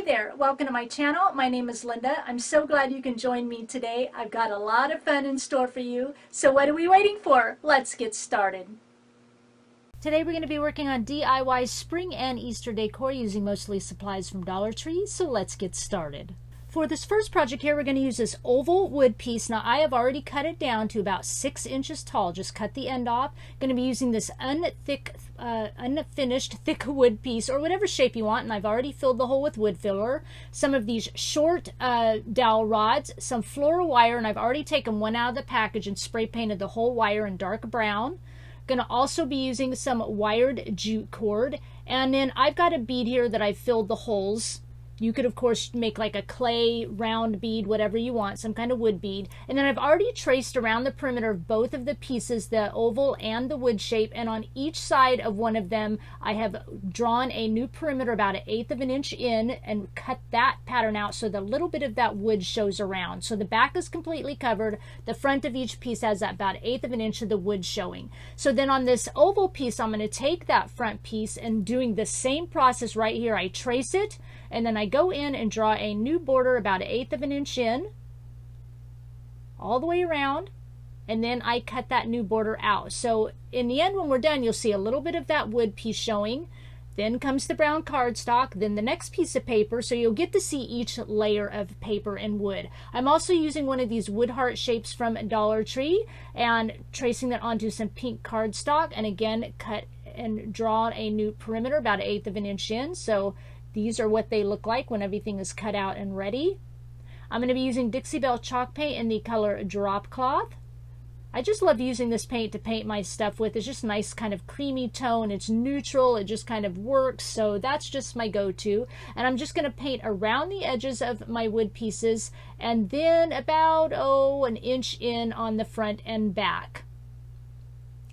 Hey there, welcome to my channel. My name is Linda. I'm so glad you can join me today. I've got a lot of fun in store for you. So what are we waiting for? Let's get started. Today we're going to be working on DIY spring and Easter decor using mostly supplies from Dollar Tree. So let's get started. For this first project here, we're going to use this oval wood piece. Now I have already cut it down to about 6 inches tall. Just cut the end off. Going to be using this unfinished thick wood piece, or whatever shape you want, and I've already filled the hole with wood filler. Some of these short dowel rods, some floral wire, and I've already taken one out of the package and spray painted the whole wire in dark brown. Going to also be using some wired jute cord, and then I've got a bead here that I've filled the holes. You could, of course, make like a clay round bead, whatever you want, some kind of wood bead. And then I've already traced around the perimeter of both of the pieces, the oval and the wood shape. And on each side of one of them, I have drawn a new perimeter about 1/8 of an inch in and cut that pattern out so the little bit of that wood shows around. So the back is completely covered. The front of each piece has that about 1/8 of an inch of the wood showing. So then on this oval piece, I'm going to take that front piece and doing the same process right here. I trace it, and then I go in and draw a new border about 1/8 of an inch in, all the way around, and then I cut that new border out. So in the end, when we're done, you'll see a little bit of that wood piece showing. Then comes the brown cardstock, then the next piece of paper, so you'll get to see each layer of paper and wood. I'm also using one of these wood heart shapes from Dollar Tree and tracing that onto some pink cardstock, and again cut and draw a new perimeter about 1/8 of an inch in. So these are what they look like when everything is cut out and ready. I'm going to be using Dixie Belle chalk paint in the color Drop Cloth. I just love using this paint to paint my stuff with. It's just nice kind of creamy tone. It's neutral. It just kind of works. So that's just my go-to. And I'm just going to paint around the edges of my wood pieces and then about, an inch in on the front and back.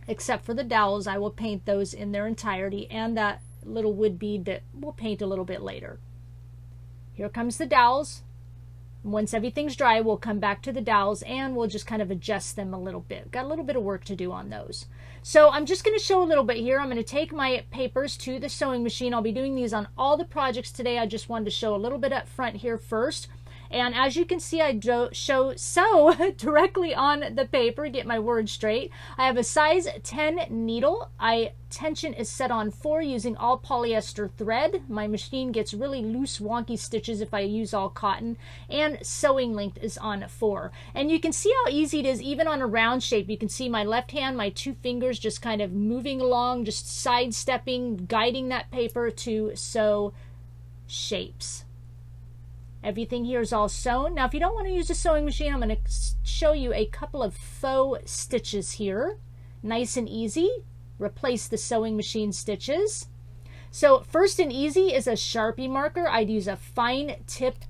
Except for the dowels, I will paint those in their entirety, and that little wood bead that we'll paint a little bit later. Here comes the dowels. Once everything's dry, we'll come back to the dowels and we'll just kind of adjust them a little bit. Got a little bit of work to do on those. So I'm just going to show a little bit here. I'm going to take my papers to the sewing machine. I'll be doing these on all the projects today. I just wanted to show a little bit up front here first. And as you can see, I sew directly on the paper, get my words straight. I have a size 10 needle. Tension is set on 4 using all polyester thread. My machine gets really loose, wonky stitches if I use all cotton. And sewing length is on 4. And you can see how easy it is, even on a round shape. You can see my left hand, my 2 fingers just kind of moving along, just sidestepping, guiding that paper to sew shapes. Everything here is all sewn. Now, if you don't want to use a sewing machine, I'm going to show you a couple of faux stitches here. Nice and easy. Replace the sewing machine stitches. So first and easy is a Sharpie marker. I'd use a fine tip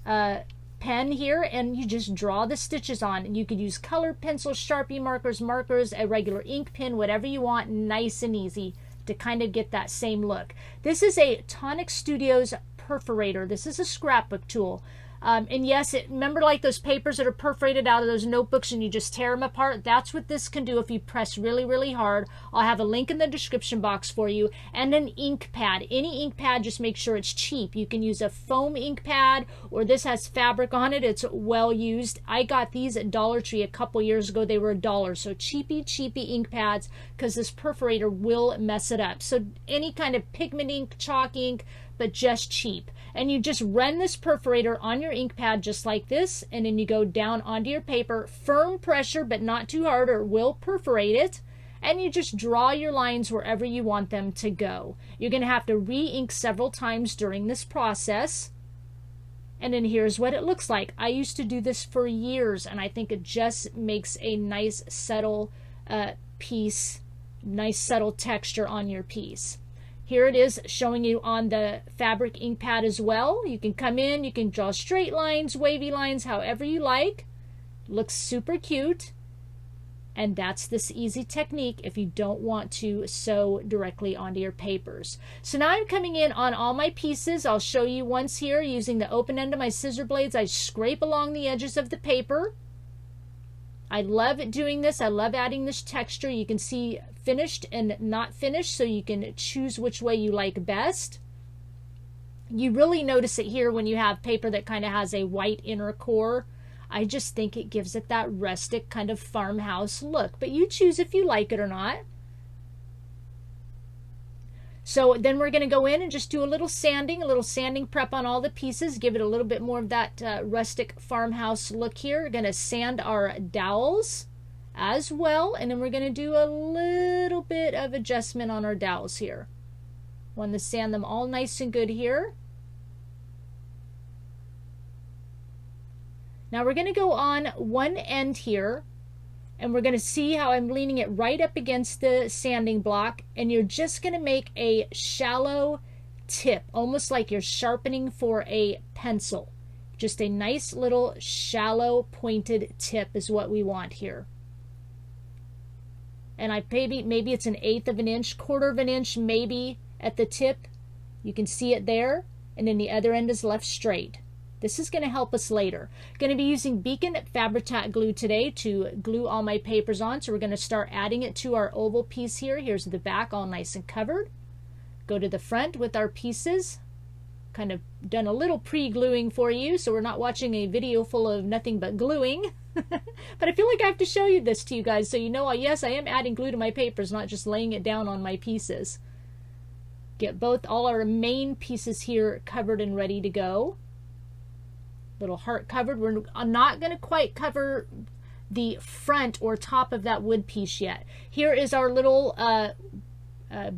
pen here, and you just draw the stitches on. And you could use colored pencils, Sharpie markers, a regular ink pen, whatever you want. Nice and easy to kind of get that same look. This is a Tonic Studios perforator. This is a scrapbook tool. And yes, remember like those papers that are perforated out of those notebooks and you just tear them apart? That's what this can do if you press really, really hard. I'll have a link in the description box for you. And an ink pad. Any ink pad, just make sure it's cheap. You can use a foam ink pad, or this has fabric on it. It's well used. I got these at Dollar Tree a couple years ago. They were $1. So cheapy ink pads, because this perforator will mess it up. So any kind of pigment ink, chalk ink, but just cheap. And you just run this perforator on your ink pad just like this, and then you go down onto your paper. Firm pressure, but not too hard, or it will perforate it. And you just draw your lines wherever you want them to go. You're going to have to re-ink several times during this process. And then here's what it looks like. I used to do this for years, and I think it just makes a nice subtle piece, nice subtle texture on your piece. Here it is showing you on the fabric ink pad as well. You can come in, you can draw straight lines, wavy lines, however you like. Looks super cute. And that's this easy technique if you don't want to sew directly onto your papers. So now I'm coming in on all my pieces. I'll show you once here using the open end of my scissor blades. I scrape along the edges of the paper. I love doing this. I love adding this texture. You can see finished and not finished, so you can choose which way you like best. You really notice it here when you have paper that kind of has a white inner core. I just think it gives it that rustic kind of farmhouse look, but you choose if you like it or not. So then we're going to go in and just do a little sanding prep on all the pieces, give it a little bit more of that rustic farmhouse look here. We're going to sand our dowels as well, and then we're going to do a little bit of adjustment on our dowels here. Want to sand them all nice and good here. Now we're going to go on one end here, and we're going to see how I'm leaning it right up against the sanding block, and you're just going to make a shallow tip, almost like you're sharpening for a pencil. Just a nice little shallow pointed tip is what we want here. And maybe it's 1/8 of an inch, 1/4 of an inch maybe at the tip. You can see it there, and then the other end is left straight. This is going to help us later. Going to be using Beacon Fabri-Tac glue today to glue all my papers on. So we're going to start adding it to our oval piece here. Here's the back all nice and covered. Go to the front with our pieces. Kind of done a little pre-gluing for you, so we're not watching a video full of nothing but gluing. But I feel like I have to show you this to you guys so you know, yes, I am adding glue to my papers, not just laying it down on my pieces. Get all our main pieces here covered and ready to go. Little heart covered. We're not going to quite cover the front or top of that wood piece yet. Here is our little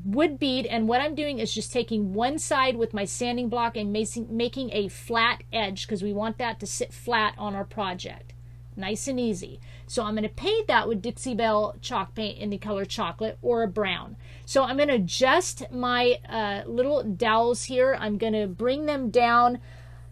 wood bead, and what I'm doing is just taking one side with my sanding block and making a flat edge because we want that to sit flat on our project. Nice and easy. So I'm going to paint that with Dixie Belle chalk paint in the color chocolate or a brown. So I'm going to adjust my little dowels here. I'm going to bring them down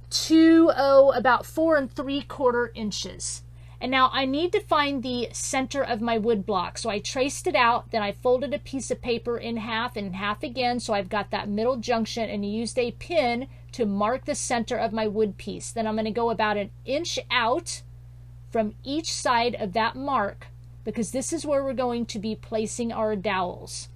to about 4 3/4 inches. And now I need to find the center of my wood block. So I traced it out, then I folded a piece of paper in half and half again, so I've got that middle junction, and used a pin to mark the center of my wood piece. Then I'm going to go about 1 inch out from each side of that mark, because this is where we're going to be placing our dowels.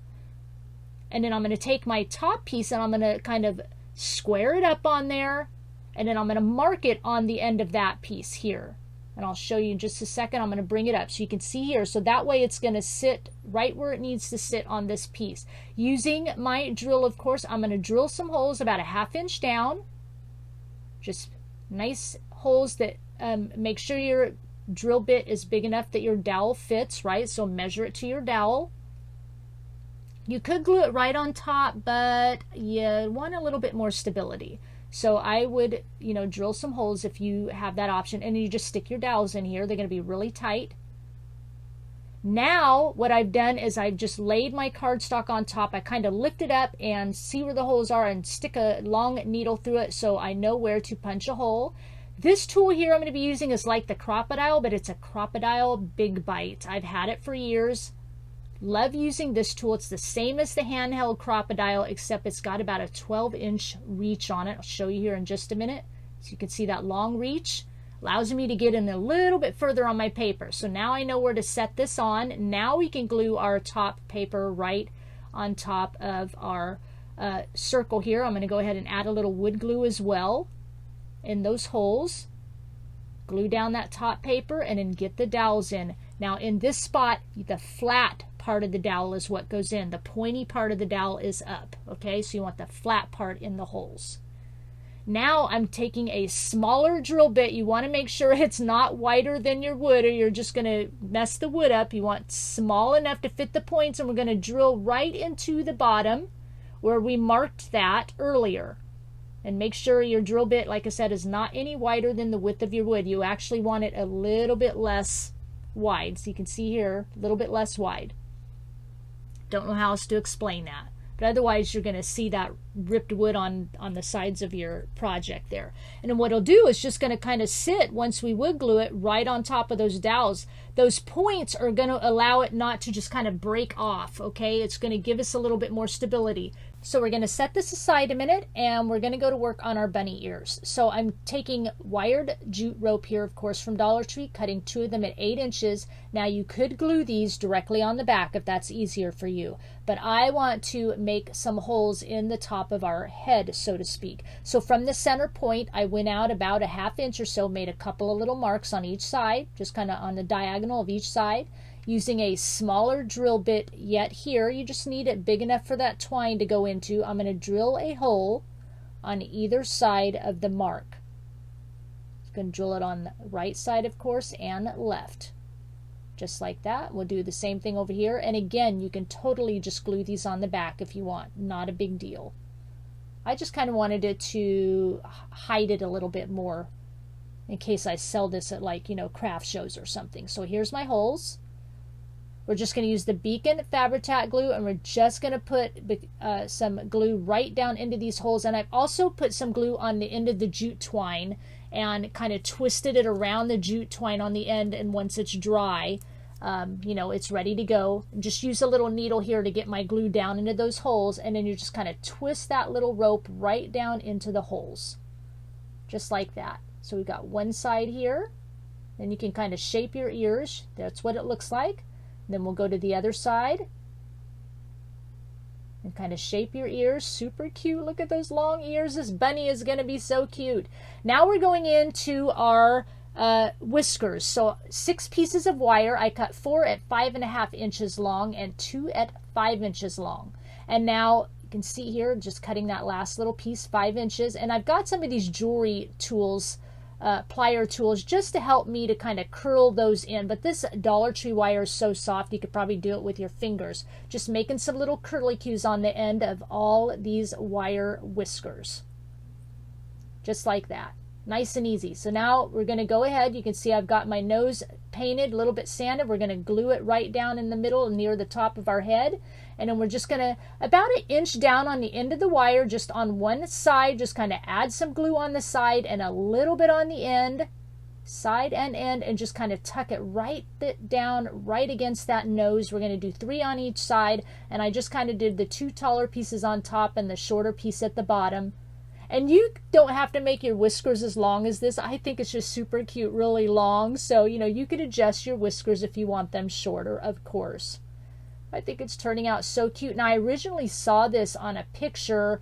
And then I'm going to take my top piece and I'm going to kind of square it up on there, and then I'm going to mark it on the end of that piece here. And I'll show you in just a second. I'm going to bring it up so you can see here. So that way it's going to sit right where it needs to sit on this piece. Using my drill, of course, I'm going to drill some holes about 1/2 inch down. Just nice holes that make sure your drill bit is big enough that your dowel fits, right? So measure it to your dowel. You could glue it right on top, but you want a little bit more stability. So I would, drill some holes if you have that option, and then you just stick your dowels in here. They're going to be really tight. Now what I've done is I've just laid my cardstock on top. I kind of lift it up and see where the holes are and stick a long needle through it so I know where to punch a hole. This tool here I'm going to be using is like the Crocodile, but it's a Crocodile Big Bite. I've had it for years. Love using this tool. It's the same as the handheld Crocodile, except it's got about a 12-inch reach on it. I'll show you here in just a minute. So you can see that long reach. Allows me to get in a little bit further on my paper. So now I know where to set this on. Now we can glue our top paper right on top of our circle here. I'm going to go ahead and add a little wood glue as well in those holes. Glue down that top paper and then get the dowels in. Now in this spot, the flat part of the dowel is what goes in. The pointy part of the dowel is up. Okay, so you want the flat part in the holes. Now I'm taking a smaller drill bit. You want to make sure it's not wider than your wood, or you're just going to mess the wood up. You want small enough to fit the points, and we're going to drill right into the bottom where we marked that earlier. And make sure your drill bit, like I said, is not any wider than the width of your wood. You actually want it a little bit less wide. So you can see here, a little bit less wide. Don't know how else to explain that. But otherwise, you're going to see that ripped wood on the sides of your project there. And then what it'll do is just going to kind of sit, once we wood glue it, right on top of those dowels. Those points are going to allow it not to just kind of break off, okay? It's going to give us a little bit more stability. So we're going to set this aside a minute, and we're going to go to work on our bunny ears. So I'm taking wired jute rope here, of course, from Dollar Tree, cutting 2 of them at 8 inches. Now you could glue these directly on the back if that's easier for you. But I want to make some holes in the top top of our head, so to speak. So from the center point, I went out about a 1/2 inch or so, made a couple of little marks on each side, just kind of on the diagonal of each side, using a smaller drill bit. Yet here, you just need it big enough for that twine to go into. I'm going to drill a hole on either side of the mark. I'm going to drill it on the right side, of course, and left. Just like that. We'll do the same thing over here. And again, you can totally just glue these on the back if you want. Not a big deal. I just kind of wanted it to hide it a little bit more in case I sell this at, like, you know, craft shows or something. So here's my holes. We're just going to use the Beacon Fabri-Tac glue, and we're just going to put some glue right down into these holes. And I've also put some glue on the end of the jute twine and kind of twisted it around the jute twine on the end. And once it's dry, you know, it's ready to go. Just use a little needle here to get my glue down into those holes, and then you just kind of twist that little rope right down into the holes, just like that. So we've got one side here, then you can kind of shape your ears. That's what it looks like. Then we'll go to the other side and kind of shape your ears. Super cute. Look at those long ears. This bunny is going to be so cute. Now we're going into our whiskers. So 6 pieces of wire. I cut 4 at 5.5 inches long and 2 at 5 inches long. And now you can see here, just cutting that last little piece 5 inches. And I've got some of these jewelry tools, plier tools, just to help me to kind of curl those in. But this Dollar Tree wire is so soft, you could probably do it with your fingers. Just making some little curlicues on the end of all these wire whiskers. Just like that. Nice and easy. So now we're going to go ahead. You can see I've got my nose painted, a little bit sanded. We're going to glue it right down in the middle near the top of our head. And then we're just going to, about 1 inch down on the end of the wire, just on one side, just kind of add some glue on the side and a little bit on the end, side and end, and just kind of tuck it right down right against that nose. We're going to do 3 on each side, and I just kind of did the 2 taller pieces on top and the shorter piece at the bottom. And you don't have to make your whiskers as long as this. I think it's just super cute, really long. So, you know, you could adjust your whiskers if you want them shorter, of course. I think it's turning out so cute. Now, I originally saw this on a picture.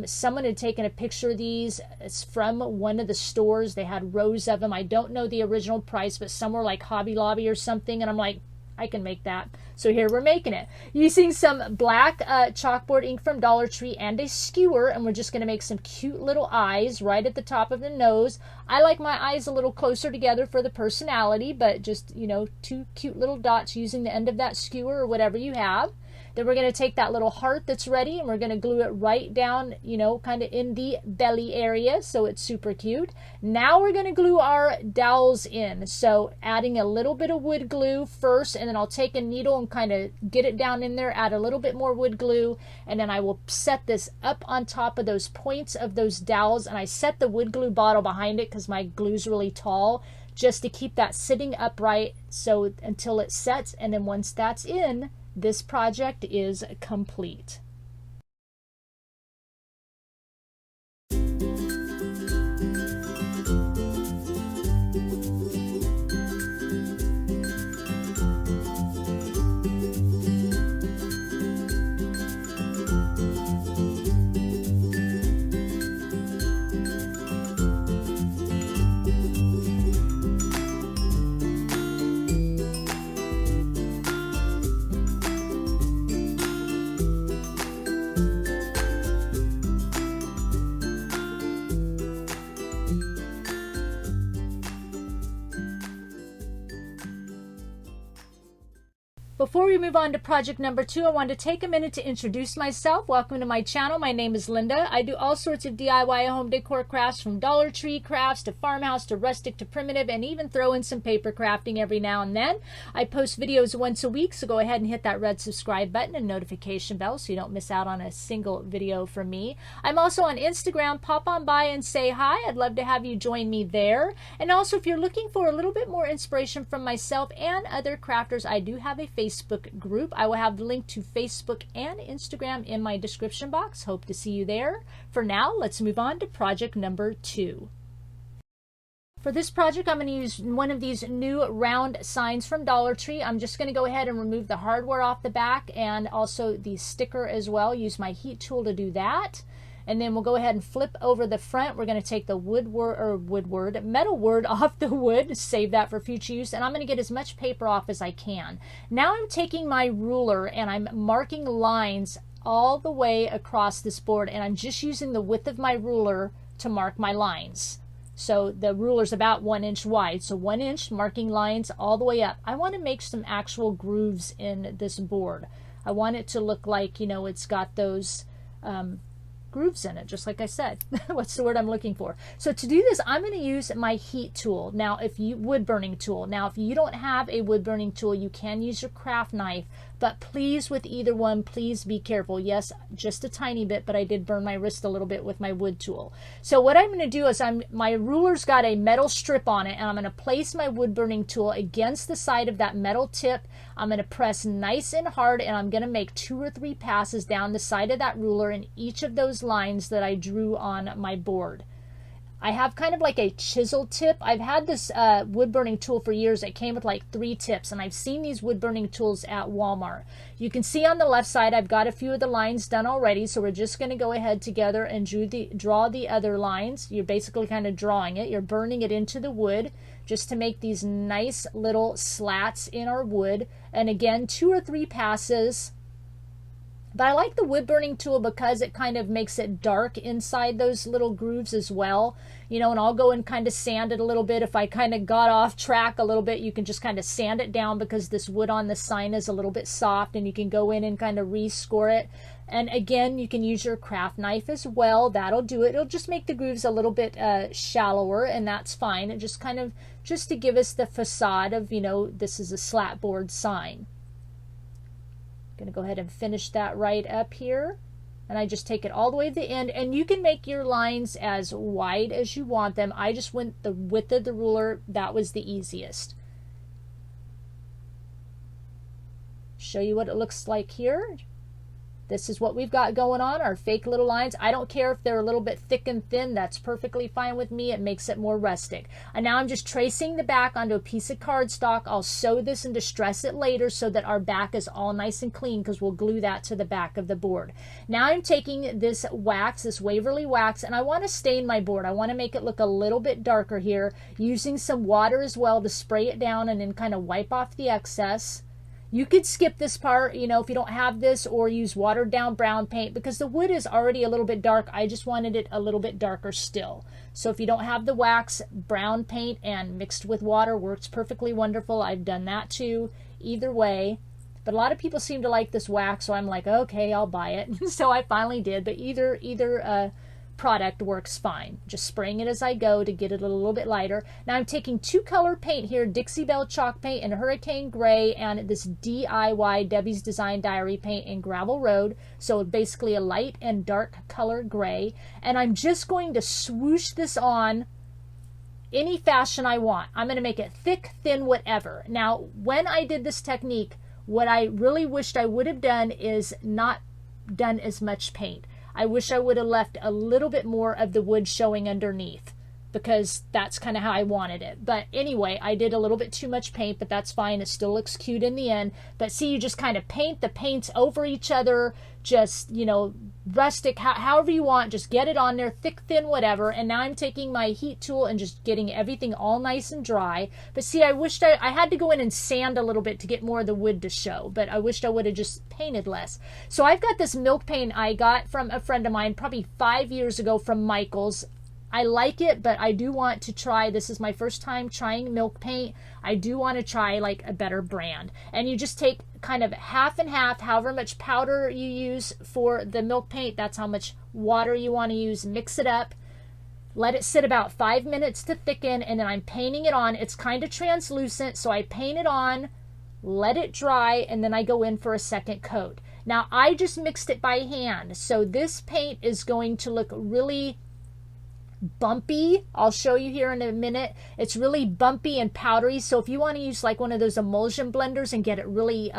Someone had taken a picture of these. It's from one of the stores. They had rows of them. I don't know the original price, but somewhere like Hobby Lobby or something. And I'm like, I can make that. So here we're making it. Using some black chalkboard ink from Dollar Tree and a skewer, and we're just going to make some cute little eyes right at the top of the nose. I like my eyes a little closer together for the personality, but just, you know, 2 cute little dots using the end of that skewer or whatever you have. Then we're going to take that little heart that's ready, and we're going to glue it right down, you know, kind of in the belly area, so it's super cute. Now we're going to glue our dowels in. So adding a little bit of wood glue first, and then I'll take a needle and kind of get it down in there, add a little bit more wood glue, and then I will set this up on top of those points of those dowels, and I set the wood glue bottle behind it because my glue's really tall, just to keep that sitting upright so until it sets. And then once that's in, this project is complete. Before we move on to project number 2, I want to take a minute to introduce myself. Welcome to my channel. My name is Linda. I do all sorts of DIY home decor crafts, from Dollar Tree crafts to farmhouse to rustic to primitive, and even throw in some paper crafting every now and then. I post videos once a week, so go ahead and hit that red subscribe button and notification bell so you don't miss out on a single video from me. I'm also on Instagram. Pop on by and say hi. I'd love to have you join me there. And also, if you're looking for a little bit more inspiration from myself and other crafters, I do have a Facebook group. I will have the link to Facebook and Instagram in my description box. Hope to see you there. For now, let's move on to project number 2. For this project, I'm going to use one of these new round signs from Dollar Tree. I'm just going to go ahead and remove the hardware off the back and also the sticker as well. Use my heat tool to do that. And then we'll go ahead and flip over the front. We're going to take the metal word off the wood, save that for future use. And I'm going to get as much paper off as I can. Now I'm taking my ruler and I'm marking lines all the way across this board. And I'm just using the width of my ruler to mark my lines. So the ruler's about 1 inch wide. So 1 inch, marking lines all the way up. I want to make some actual grooves in this board. I want it to look like, you know, it's got those grooves in it, just like I said. What's the word I'm looking for? So to do this, I'm going to use my heat tool. Now, wood burning tool. Now, if you don't have a wood burning tool, you can use your craft knife, but please, with either one, please be careful. Yes, just a tiny bit, but I did burn my wrist a little bit with my wood tool. So what I'm going to do is my ruler's got a metal strip on it, and I'm going to place my wood burning tool against the side of that metal tip. I'm going to press nice and hard, and I'm going to make 2 or 3 passes down the side of that ruler in each of those lines that I drew on my board. I have kind of like a chisel tip. I've had this wood burning tool for years. It came with like 3 tips, and I've seen these wood burning tools at Walmart. You can see on the left side I've got a few of the lines done already, so we're just going to go ahead together and draw the other lines. You're basically kind of drawing it. You're burning it into the wood just to make these nice little slats in our wood. And again, 2 or 3 passes. But I like the wood burning tool because it kind of makes it dark inside those little grooves as well. You know, and I'll go and kind of sand it a little bit. If I kind of got off track a little bit, you can just kind of sand it down because this wood on the sign is a little bit soft, and you can go in and kind of rescore it. And again, you can use your craft knife as well. That'll do it. It'll just make the grooves a little bit shallower, and that's fine. It just kind of, just to give us the facade of, you know, this is a slat board sign. Going to go ahead and finish that right up here, and I just take it all the way to the end, and you can make your lines as wide as you want them. I just went the width of the ruler. That was the easiest. Show you what it looks like here. This is what we've got going on, our fake little lines. I don't care if they're a little bit thick and thin. That's perfectly fine with me. It makes it more rustic. And now I'm just tracing the back onto a piece of cardstock. I'll sew this and distress it later so that our back is all nice and clean, because we'll glue that to the back of the board. Now I'm taking this wax, this Waverly wax, and I want to stain my board. I want to make it look a little bit darker here, using some water as well to spray it down and then kind of wipe off the excess. You could skip this part, you know, if you don't have this, or use watered down brown paint, because the wood is already a little bit dark. I just wanted it a little bit darker still. So if you don't have the wax, brown paint and mixed with water works perfectly wonderful. I've done that too, either way. But a lot of people seem to like this wax, so I'm like, okay, I'll buy it. So I finally did, but either product works fine. Just spraying it as I go to get it a little bit lighter. Now I'm taking 2 color paint here, Dixie Belle chalk paint in Hurricane Gray, and this DIY Debbie's Design Diary paint in Gravel Road. So basically a light and dark color gray. And I'm just going to swoosh this on any fashion I want. I'm going to make it thick, thin, whatever. Now, when I did this technique, what I really wished I would have done is not done as much paint. I wish I would have left a little bit more of the wood showing underneath, because that's kind of how I wanted it. But anyway, I did a little bit too much paint, but that's fine. It still looks cute in the end. But see, you just kind of paint the paints over each other, just, you know, rustic, however you want. Just get it on there, thick, thin, whatever. And now I'm taking my heat tool and just getting everything all nice and dry. But see, I wished I had to go in and sand a little bit to get more of the wood to show, but I wished I would have just painted less. So I've got this milk paint I got from a friend of mine probably 5 years ago from Michael's. I like it, but I do want to try, this is my first time trying milk paint. I do want to try like a better brand. And you just take kind of half and half, however much powder you use for the milk paint, that's how much water you want to use. Mix it up, let it sit about 5 minutes to thicken, and then I'm painting it on. It's kind of translucent, so I paint it on, let it dry, and then I go in for a second coat. Now I just mixed it by hand, so this paint is going to look really bumpy. I'll show you here in a minute. It's really bumpy and powdery, so if you want to use like one of those emulsion blenders and get it really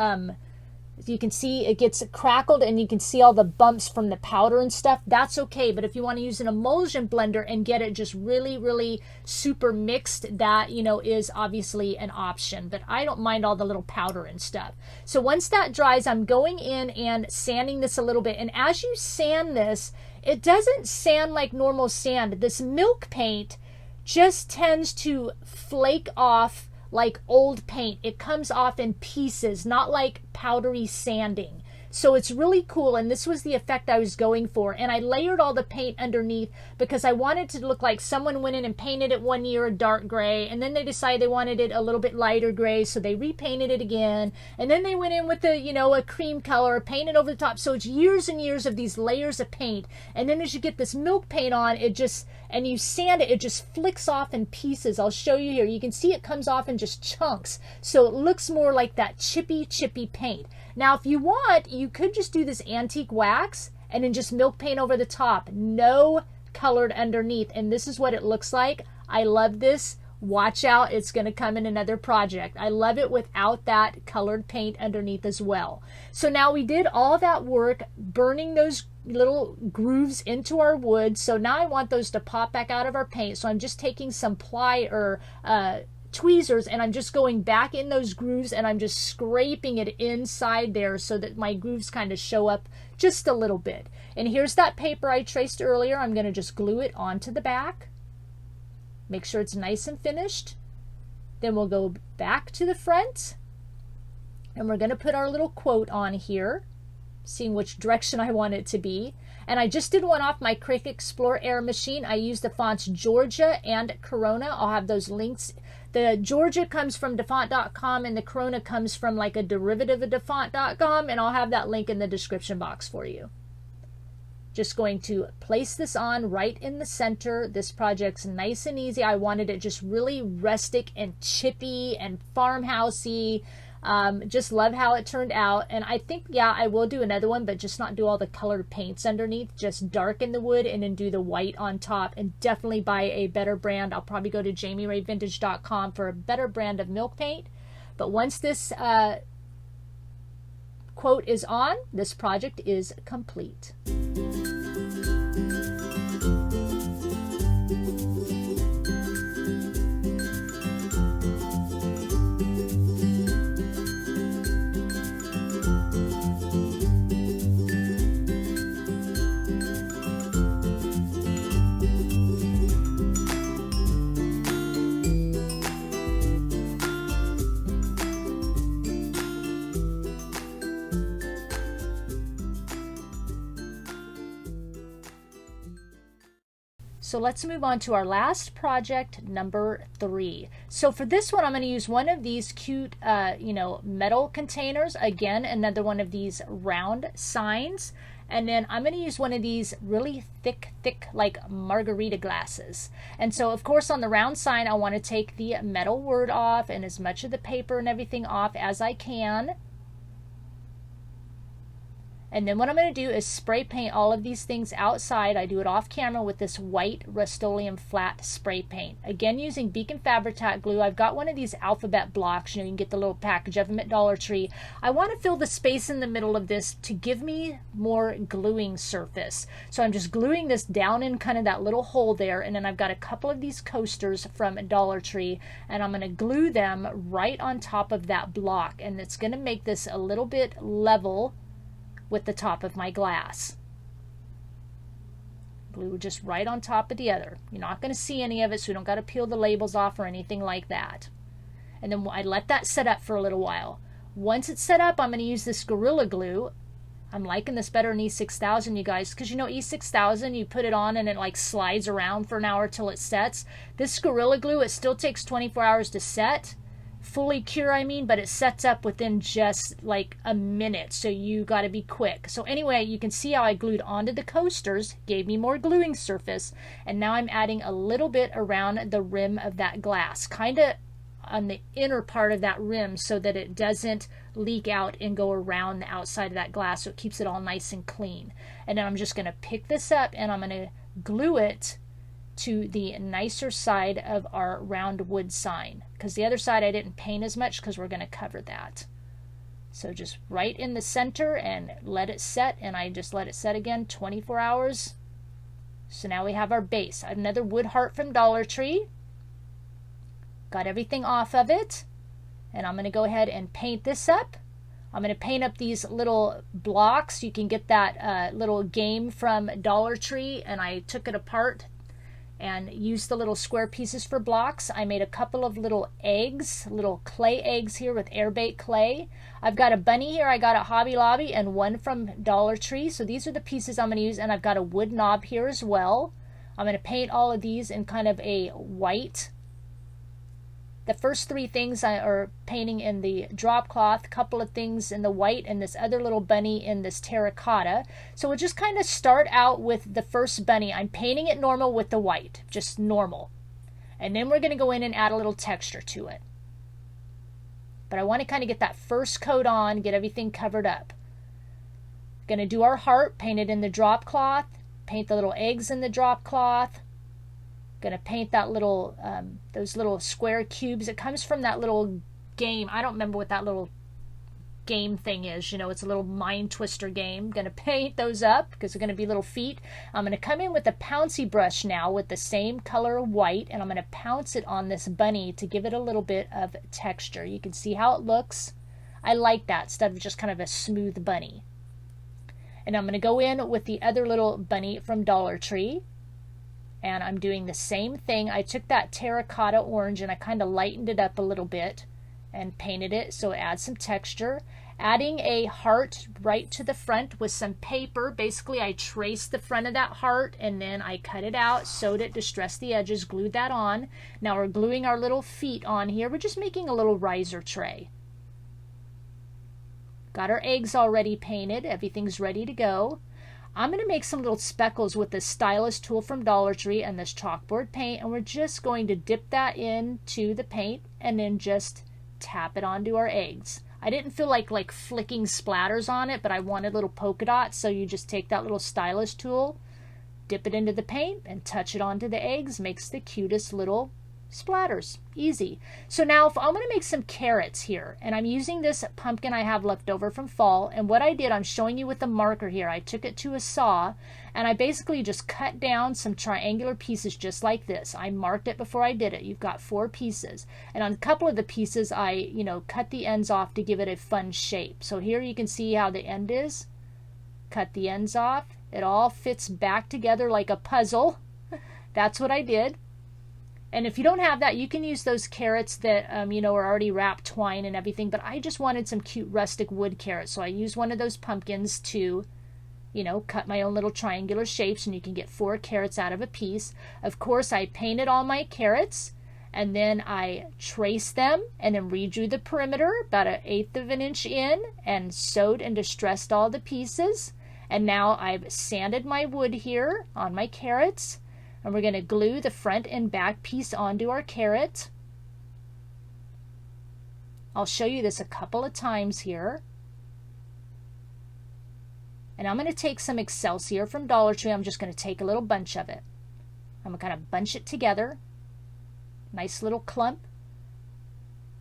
You can see it gets crackled and you can see all the bumps from the powder and stuff. That's okay. But if you want to use an emulsion blender and get it just really, really super mixed, that, you know, is obviously an option. But I don't mind all the little powder and stuff. So once that dries, I'm going in and sanding this a little bit. And as you sand this, it doesn't sand like normal sand. This milk paint just tends to flake off like old paint. It comes off in pieces, not like powdery sanding. So it's really cool, and this was the effect I was going for. And I layered all the paint underneath because I wanted to look like someone went in and painted it one year a dark gray, and then they decided they wanted it a little bit lighter gray, so they repainted it again, and then they went in with the, you know, a cream color, painted over the top. So it's years and years of these layers of paint, and then as you get this milk paint on, it just, and you sand it, it just flicks off in pieces. I'll show you here. You can see it comes off in just chunks, so it looks more like that chippy paint. Now, if you want, you could just do this antique wax and then just milk paint over the top. No colored underneath. And this is what it looks like. I love this. Watch out. It's going to come in another project. I love it without that colored paint underneath as well. So now we did all that work burning those little grooves into our wood. So now I want those to pop back out of our paint. So I'm just taking some ply or tweezers, and I'm just going back in those grooves, and I'm just scraping it inside there so that my grooves kind of show up just a little bit. And here's that paper I traced earlier. I'm going to just glue it onto the back. Make sure it's nice and finished. Then we'll go back to the front, and we're going to put our little quote on here, seeing which direction I want it to be. And I just did one off my Cricut Explore Air machine. I used the fonts Georgia and Corona. I'll have those links. The Georgia comes from DaFont.com, and the Corona comes from like a derivative of DaFont.com, and I'll have that link in the description box for you. Just going to place this on right in the center. This project's nice and easy. I wanted it just really rustic and chippy and farmhousey. Just love how it turned out. And I think, yeah, I will do another one, but just not do all the colored paints underneath. Just darken the wood and then do the white on top. And definitely buy a better brand. I'll probably go to JamieRayVintage.com for a better brand of milk paint. But once this quote is on, this project is complete. So let's move on to our last project, number 3. So for this one, I'm going to use one of these cute, metal containers. Again, another one of these round signs. And then I'm going to use one of these really thick, like margarita glasses. And so, of course, on the round sign, I want to take the metal word off and as much of the paper and everything off as I can. And then what I'm going to do is spray paint all of these things outside. I do it off camera with this white Rust-Oleum flat spray paint. Again, using Beacon Fabri-Tac glue. I've got one of these alphabet blocks. You know, you can get the little package of them at Dollar Tree. I want to fill the space in the middle of this to give me more gluing surface. So I'm just gluing this down in kind of that little hole there. And then I've got a couple of these coasters from Dollar Tree. And I'm going to glue them right on top of that block. And it's going to make this a little bit level with the top of my glass. Glue just right on top of the other. You're not going to see any of it, so you don't got to peel the labels off or anything like that. And then I let that set up for a little while. Once it's set up, I'm going to use this Gorilla Glue. I'm liking this better than E6000, you guys, because you know E6000, you put it on and it like slides around for an hour till it sets. This Gorilla Glue, it still takes 24 hours to set. Fully cure, I mean, but it sets up within just like a minute, so you got to be quick. So anyway, you can see how I glued onto the coasters, gave me more gluing surface, and now I'm adding a little bit around the rim of that glass, kind of on the inner part of that rim so that it doesn't leak out and go around the outside of that glass, so it keeps it all nice and clean. And then I'm just going to pick this up and I'm going to glue it to the nicer side of our round wood sign, because the other side I didn't paint as much because we're going to cover that. So just right in the center and let it set, and I just let it set again 24 hours. So now we have our base. I have another wood heart from Dollar Tree. Got everything off of it, and I'm going to go ahead and paint this up. I'm going to paint up these little blocks. You can get that little game from Dollar Tree, and I took it apart and used the little square pieces for blocks. I made a couple of little eggs, little clay eggs here with air bait clay. I've got a bunny here I got at Hobby Lobby and one from Dollar Tree. So these are the pieces I'm going to use, and I've got a wood knob here as well. I'm going to paint all of these in kind of a white. The first three things I are painting in the drop cloth, a couple of things in the white, and this other little bunny in this terracotta. So we'll just kind of start out with the first bunny. I'm painting it normal with the white, just normal. And then we're going to go in and add a little texture to it. But I want to kind of get that first coat on, get everything covered up. Going to do our heart, paint it in the drop cloth, paint the little eggs in the drop cloth. Going to paint that little, those little square cubes. It comes from that little game. I don't remember what that little game thing is. You know, it's a little mind twister game. Going to paint those up because they're going to be little feet. I'm going to come in with a pouncy brush now with the same color white, and I'm going to pounce it on this bunny to give it a little bit of texture. You can see how it looks. I like that instead of just kind of a smooth bunny. And I'm going to go in with the other little bunny from Dollar Tree. And I'm doing the same thing. I took that terracotta orange and I kind of lightened it up a little bit and painted it so it adds some texture. Adding a heart right to the front with some paper. Basically, I traced the front of that heart and then I cut it out, sewed it, distressed the edges, glued that on. Now we're gluing our little feet on here. We're just making a little riser tray. Got our eggs already painted. Everything's ready to go. I'm going to make some little speckles with this stylus tool from Dollar Tree and this chalkboard paint, and we're just going to dip that into the paint and then just tap it onto our eggs. I didn't feel like flicking splatters on it, but I wanted little polka dots, so you just take that little stylus tool, dip it into the paint, and touch it onto the eggs. Makes the cutest little splatters. Easy. So now if I'm going to make some carrots here, and I'm using this pumpkin I have left over from fall, and what I did, I'm showing you with the marker here. I took it to a saw and I basically just cut down some triangular pieces just like this. I marked it before I did it. You've got 4 pieces, and on a couple of the pieces I cut the ends off to give it a fun shape. So here you can see how the end is. Cut the ends off. It all fits back together like a puzzle. That's what I did. And if you don't have that, you can use those carrots that, are already wrapped twine and everything. But I just wanted some cute rustic wood carrots. So I used one of those pumpkins to, cut my own little triangular shapes. And you can get 4 carrots out of a piece. Of course, I painted all my carrots. And then I traced them and then redrew the perimeter about 1/8 of an inch in. And sewed and distressed all the pieces. And now I've sanded my wood here on my carrots. And we're going to glue the front and back piece onto our carrot. I'll show you this a couple of times here. And I'm going to take some Excelsior from Dollar Tree. I'm just going to take a little bunch of it. I'm going to kind of bunch it together. Nice little clump.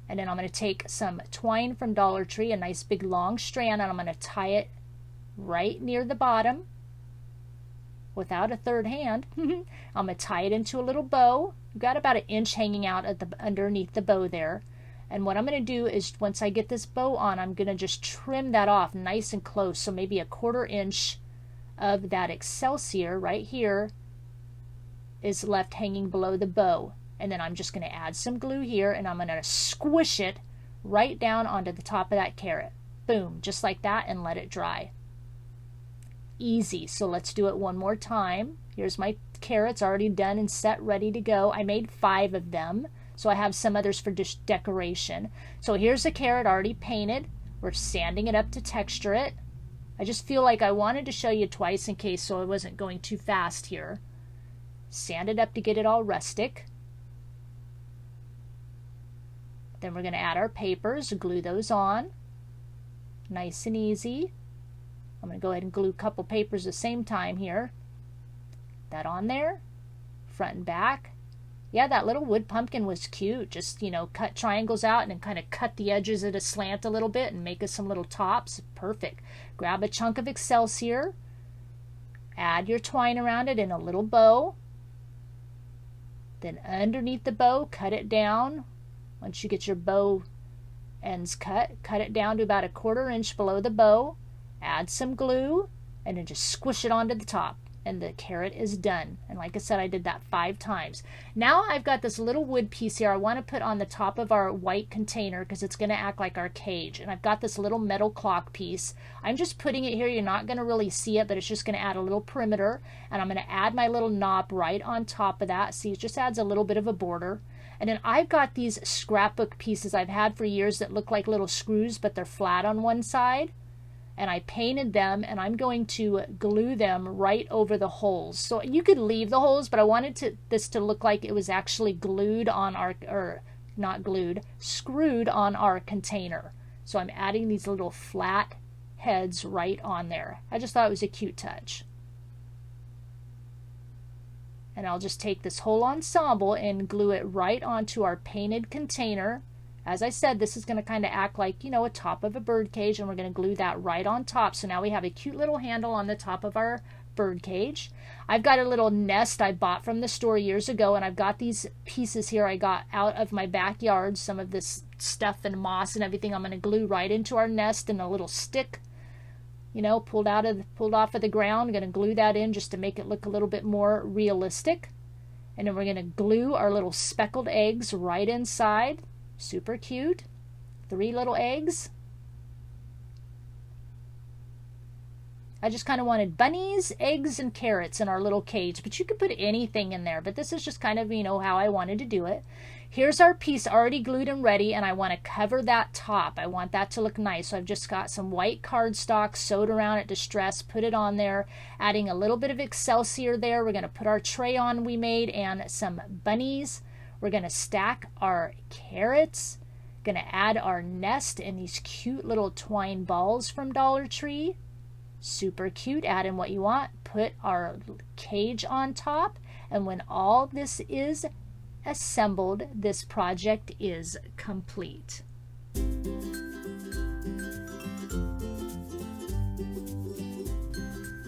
And then I'm going to take some twine from Dollar Tree, a nice big long strand, and I'm going to tie it right near the bottom. Without a third hand. I'm going to tie it into a little bow. You've got about 1 inch hanging out at underneath the bow there. And what I'm going to do is once I get this bow on, I'm going to just trim that off nice and close. So maybe 1/4 inch of that Excelsior right here is left hanging below the bow. And then I'm just going to add some glue here and I'm going to squish it right down onto the top of that carrot. Boom, just like that, and let it dry. Easy. So let's do it one more time. Here's my carrots already done and set, ready to go. I made 5 of them, so I have some others for decoration. So here's a carrot already painted. We're sanding it up to texture it. I just feel like I wanted to show you twice in case so I wasn't going too fast here. Sand it up to get it all rustic. Then we're going to add our papers, glue those on. Nice and easy. I'm going to go ahead and glue a couple papers at the same time here. That on there, front and back. Yeah, that little wood pumpkin was cute. Just, cut triangles out and then kind of cut the edges at a slant a little bit and make us some little tops. Perfect. Grab a chunk of Excelsior, add your twine around it in a little bow. Then underneath the bow, cut it down. Once you get your bow ends cut it down to about a 1/4 inch below the bow. Add some glue and then just squish it onto the top. And the carrot is done. And like I said, I did that 5 times. Now I've got this little wood piece here I want to put on the top of our white container because it's going to act like our cage. And I've got this little metal clock piece. I'm just putting it here. You're not going to really see it, but it's just going to add a little perimeter. And I'm going to add my little knob right on top of that. See, it just adds a little bit of a border. And then I've got these scrapbook pieces I've had for years that look like little screws, but they're flat on one side. And I painted them, and I'm going to glue them right over the holes. So you could leave the holes, but I wanted this to look like it was actually glued on our, or not glued, screwed on our container. So I'm adding these little flat heads right on there. I just thought it was a cute touch. And I'll just take this whole ensemble and glue it right onto our painted container. As I said, this is going to kind of act like, a top of a bird cage, and we're going to glue that right on top. So now we have a cute little handle on the top of our bird cage. I've got a little nest I bought from the store years ago, and I've got these pieces here I got out of my backyard. Some of this stuff and moss and everything I'm going to glue right into our nest, and a little stick, pulled off of the ground. I'm going to glue that in just to make it look a little bit more realistic. And then we're going to glue our little speckled eggs right inside. Super cute. 3 little eggs. I just kind of wanted bunnies, eggs, and carrots in our little cage, but you could put anything in there. But this is just kind of, how I wanted to do it. Here's our piece already glued and ready, and I want to cover that top. I want that to look nice. So I've just got some white cardstock sewed around at distress, put it on there, adding a little bit of Excelsior there. We're going to put our tray on we made and some bunnies. We're going to stack our carrots, going to add our nest and these cute little twine balls from Dollar Tree. Super cute. Add in what you want. Put our cage on top. And when all this is assembled, this project is complete.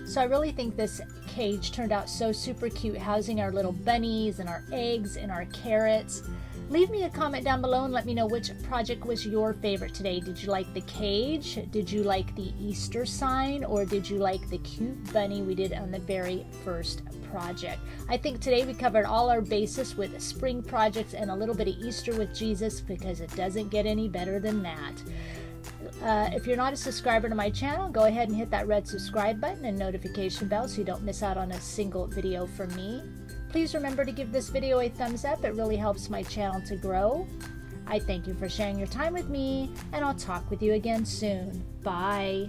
So I really think this cage turned out so super cute, housing our little bunnies and our eggs and our carrots. Leave me a comment down below and let me know which project was your favorite today. Did you like the cage? Did you like the Easter sign? Or did you like the cute bunny we did on the very first project? I think today we covered all our bases with spring projects and a little bit of Easter with Jesus, because it doesn't get any better than that. If you're not a subscriber to my channel, go ahead and hit that red subscribe button and notification bell so you don't miss out on a single video from me. Please remember to give this video a thumbs up. It really helps my channel to grow. I thank you for sharing your time with me, and I'll talk with you again soon. Bye.